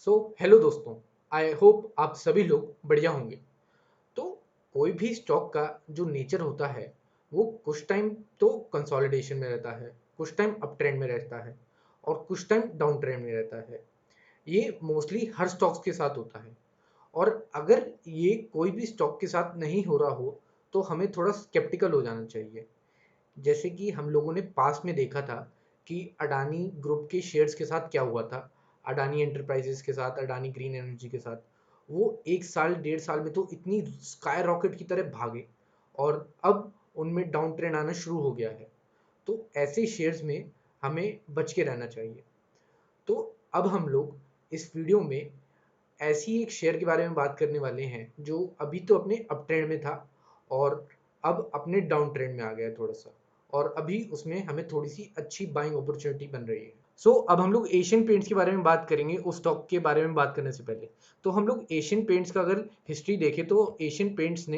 Hello दोस्तों। I hope आप सभी लोग बढ़िया होंगे। तो कोई भी स्टॉक का जो नेचर होता है वो कुछ टाइम तो कंसोलिडेशन में रहता है, कुछ टाइम अप ट्रेंड में रहता है और कुछ टाइम डाउन ट्रेंड में रहता है। ये मोस्टली हर स्टॉक्स के साथ होता है। और अगर ये कोई भी स्टॉक के साथ नहीं हो रहा हो तो हमें थोड़ा स्केप्टिकल हो जाना चाहिए। जैसे कि हम लोगों ने पास्ट में देखा था कि अडानी ग्रुप के शेयर्स के साथ क्या हुआ था, अडानी एंटरप्राइजेस के साथ, अडानी ग्रीन एनर्जी के साथ। वो 1 साल 1.5 साल में तो इतनी स्काई रॉकेट की तरह भागे और अब उनमें डाउन ट्रेंड आना शुरू हो गया है। तो ऐसे शेयर्स में हमें बच के रहना चाहिए। तो अब हम लोग इस वीडियो में ऐसी एक शेयर के बारे में बात करने वाले हैं जो अभी तो अपने अप ट्रेंड में था और अब अपने डाउन ट्रेंड में आ गया है थोड़ा सा, और अभी उसमें हमें थोड़ी सी अच्छी बाइंग अपॉर्चुनिटी बन रही है। अब हम लोग एशियन पेंट्स के बारे में बात करेंगे उस स्टॉक के बारे में बात करने से पहले। तो हम लोग एशियन पेंट्स का अगर हिस्ट्री देखें तो एशियन पेंट्स ने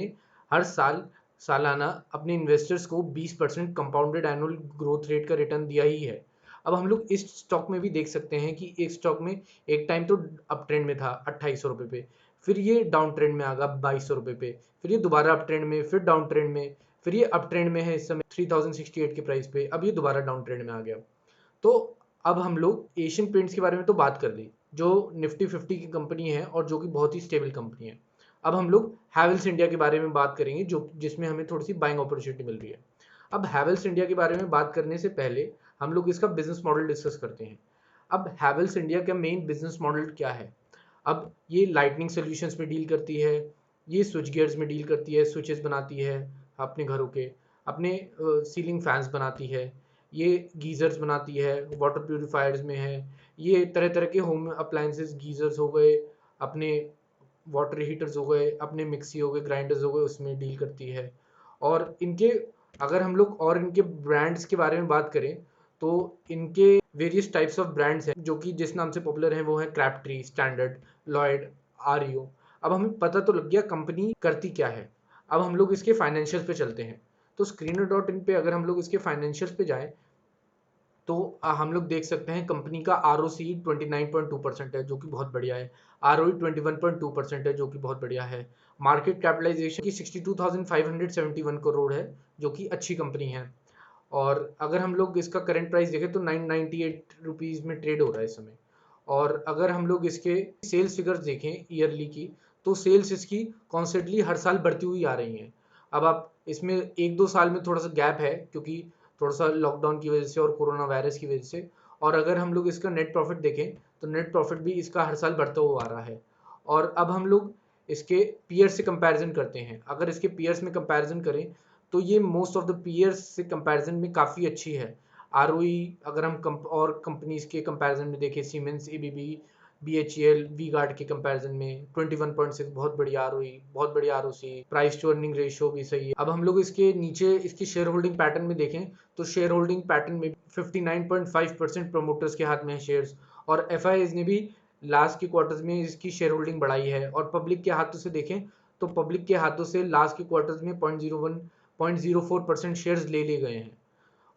हर साल सालाना अपने इन्वेस्टर्स को 20% कंपाउंडेड एनुअल ग्रोथ रेट का रिटर्न दिया ही है। अब हम लोग इस स्टॉक में भी देख सकते हैं कि एक स्टॉक में एक टाइम तो अप ट्रेंड में था 2800 रुपये पे, फिर ये डाउन ट्रेंड में आ गया 2200 रुपये पे, फिर ये दोबारा अप ट्रेंड में, फिर डाउन ट्रेंड में, फिर ये अप ट्रेंड में है इस समय 3068 के प्राइस पे, अब ये दोबारा डाउन ट्रेंड में आ गया। तो अब हम लोग एशियन पेंट्स के बारे में तो बात कर ली, जो निफ्टी 50 की कंपनी है और जो कि बहुत ही स्टेबल कंपनी है। अब हम लोग हैवेल्स इंडिया के बारे में बात करेंगे जो जिसमें हमें थोड़ी सी बाइंग अपॉर्चुनिटी मिल रही है। अब हैवेल्स इंडिया के बारे में बात करने से पहले हम लोग इसका बिजनेस मॉडल डिस्कस करते हैं। अब हैवेल्स इंडिया का मेन बिजनेस मॉडल क्या है? अब ये लाइटनिंग सॉल्यूशंस में डील करती है, ये स्विच गियर्स में डील करती है, स्विचेस बनाती है अपने घरों के, अपने सीलिंग फैंस बनाती है, ये गीजर्स बनाती है, वाटर प्यूरिफायर्स में है, ये तरह तरह के होम अप्लायंसेस, गीजर्स हो गए, अपने वाटर हीटर्स हो गए, अपने मिक्सी हो गए, ग्राइंडर्स हो गए, उसमें डील करती है। और इनके अगर हम लोग और इनके ब्रांड्स के बारे में बात करें तो इनके वेरियस टाइप्स ऑफ ब्रांड्स हैं जो कि जिस नाम से पॉपुलर हैं वो है क्रैफ्ट्री, स्टैंडर्ड, लॉयड, आरियो। अब हमें पता तो लग गया कंपनी करती क्या है। अब हम लोग इसके फाइनेंशियल्स पे चलते हैं। तो स्क्रीनर डॉट इन पे अगर हम लोग इसके फाइनेंशियल्स पे जाएं तो हम लोग देख सकते हैं कंपनी का आर ओ सी 29.2% है जो कि बहुत बढ़िया है। आर ओ 21.2% है जो कि बहुत बढ़िया है। मार्केट कैपिटलाइजेशन की 62,571 करोड़ है जो कि अच्छी कंपनी है। और अगर हम लोग इसका करंट प्राइस देखें तो 998 में ट्रेड हो रहा है इस समय। और अगर हम लोग इसके सेल्स फिगर्स देखें ईयरली की, तो सेल्स इसकी कॉन्स्टेंटली हर साल बढ़ती हुई आ रही हैं। अब आप इसमें 1-2 साल में थोड़ा सा गैप है क्योंकि थोड़ा सा लॉकडाउन की वजह से और कोरोना वायरस की वजह से। और अगर हम लोग इसका नेट प्रॉफिट देखें तो नेट प्रॉफिट भी इसका हर साल बढ़ता हुआ आ रहा है। और अब हम लोग इसके पीयर्स से कंपैरिजन करते हैं। अगर इसके पीयर्स में कंपैरिजन करें तो ये मोस्ट ऑफ द पीयर्स से कंपैरिजन में काफ़ी अच्छी है। आरओई अगर हम और कंपनीज के कंपैरिजन में देखें, Siemens, ABB, BHEL, V Guard के कंपैरिजन में 21.6 बहुत बढ़िया आरओई, बहुत बढ़िया ROC, price to earning ratio भी सही है। अब हम लोग इसके नीचे इसकी शेयर होल्डिंग पैटर्न में देखें तो शेयर होल्डिंग पैटर्न में 59.5% प्रमोटर्स के हाथ में है शेयर्स। और एफ ने भी लास्ट के क्वार्टर्स में इसकी शेयर होल्डिंग बढ़ाई है। और पब्लिक के हाथों से देखें तो पब्लिक के हाथों से लास्ट के क्वार्टर्स में 0.04% शेयर्स ले लिए गए हैं।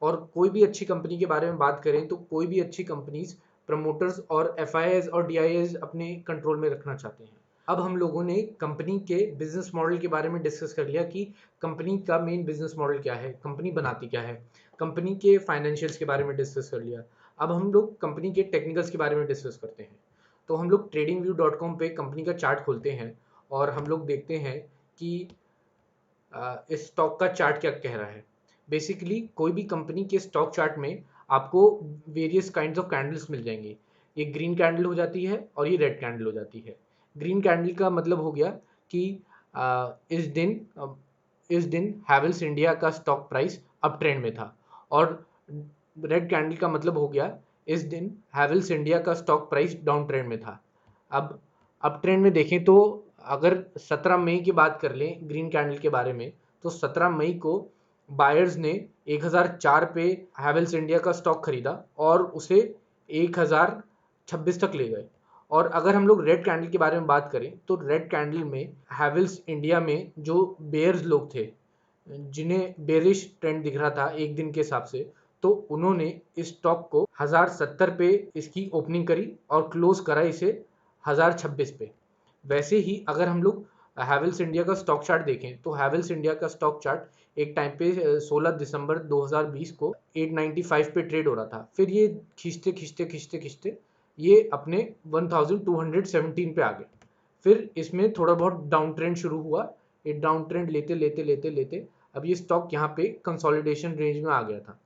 और कोई भी अच्छी कंपनी के बारे में बात करें तो कोई भी अच्छी कंपनीज प्रमोटर्स और एफ और डी अपने कंट्रोल में रखना चाहते हैं। अब हम लोगों ने कंपनी के बिजनेस मॉडल के बारे में डिस्कस कर लिया कि कंपनी का मेन बिजनेस मॉडल क्या है, कंपनी बनाती क्या है, कंपनी के फाइनेंशियल्स के बारे में डिस्कस कर लिया। अब हम लोग कंपनी के टेक्निकल्स के बारे में डिस्कस करते हैं। तो हम लोग tradingview.com पे कंपनी का चार्ट खोलते हैं और हम लोग देखते हैं कि इस स्टॉक का चार्ट क्या कह रहा है। बेसिकली कोई भी कंपनी के स्टॉक चार्ट में आपको वेरियस काइंड्स ऑफ कैंडल्स मिल जाएंगे। ये ग्रीन कैंडल हो जाती है और ये रेड कैंडल हो जाती है। ग्रीन कैंडल का मतलब हो गया कि इस दिन हैवेल्स इंडिया का स्टॉक प्राइस अप ट्रेंड में था। और रेड कैंडल का मतलब हो गया इस दिन हैवेल्स इंडिया का स्टॉक प्राइस डाउन ट्रेंड में था। अब अप ट्रेंड में देखें तो अगर 17 मई की बात कर लें ग्रीन कैंडल के बारे में, तो 17 मई को बायर्स ने 1004 पे हैवेल्स इंडिया का स्टॉक खरीदा और उसे 1026 तक ले गए। और अगर हम लोग रेड कैंडल के बारे में बात करें तो रेड कैंडल में हैवेल्स इंडिया में जो बेयर्स लोग थे, जिन्हें बेरिश ट्रेंड दिख रहा था एक दिन के हिसाब से, तो उन्होंने इस स्टॉक को 1070 पे इसकी ओपनिंग करी और क्लोज करा इसे 1026 पे। वैसे ही अगर हम लोग हैवेल्स इंडिया का स्टॉक चार्ट देखें तो हैवेल्स इंडिया का स्टॉक चार्ट एक टाइम पे 16 दिसंबर 2020 को 895 पे ट्रेड हो रहा था। फिर ये खींचते खींचते खींचते खींचते ये अपने 1217 पे आ गए। फिर इसमें थोड़ा बहुत डाउन ट्रेंड शुरू हुआ। ये डाउन ट्रेंड लेते लेते लेते लेते अब ये स्टॉक यहाँ पे कंसोलिडेशन रेंज में आ गया था।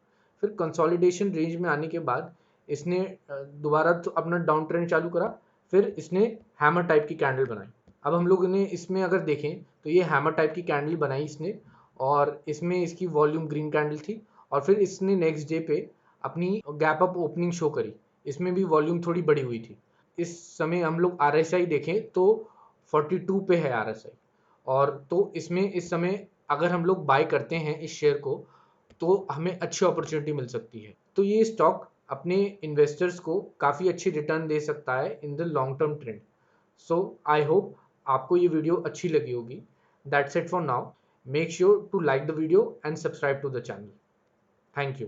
फिर कंसोलिडेशन रेंज में आने के बाद इसने दोबारा तो अपना डाउन ट्रेंड चालू करा। फिर इसने हैमर टाइप की कैंडल बनाई। अब हम लोग ने इसमें अगर देखें तो ये हैमर टाइप की कैंडल बनाई इसने, और इसमें इसकी वॉल्यूम ग्रीन कैंडल थी। और फिर इसने नेक्स्ट डे पे अपनी गैप अप ओपनिंग शो करी। इसमें भी वॉल्यूम थोड़ी बड़ी हुई थी। इस समय हम लोग RSI देखें तो 42 पे है RSI। और तो इसमें इस समय अगर हम लोग बाय करते हैं इस शेयर को तो हमें अच्छी अपॉर्चुनिटी मिल सकती है। तो ये स्टॉक अपने इन्वेस्टर्स को काफ़ी अच्छी रिटर्न दे सकता है in the long term trend. So I hope आपको ये वीडियो अच्छी लगी होगी। That's it for now. Make sure to like the video and subscribe to the channel. Thank you.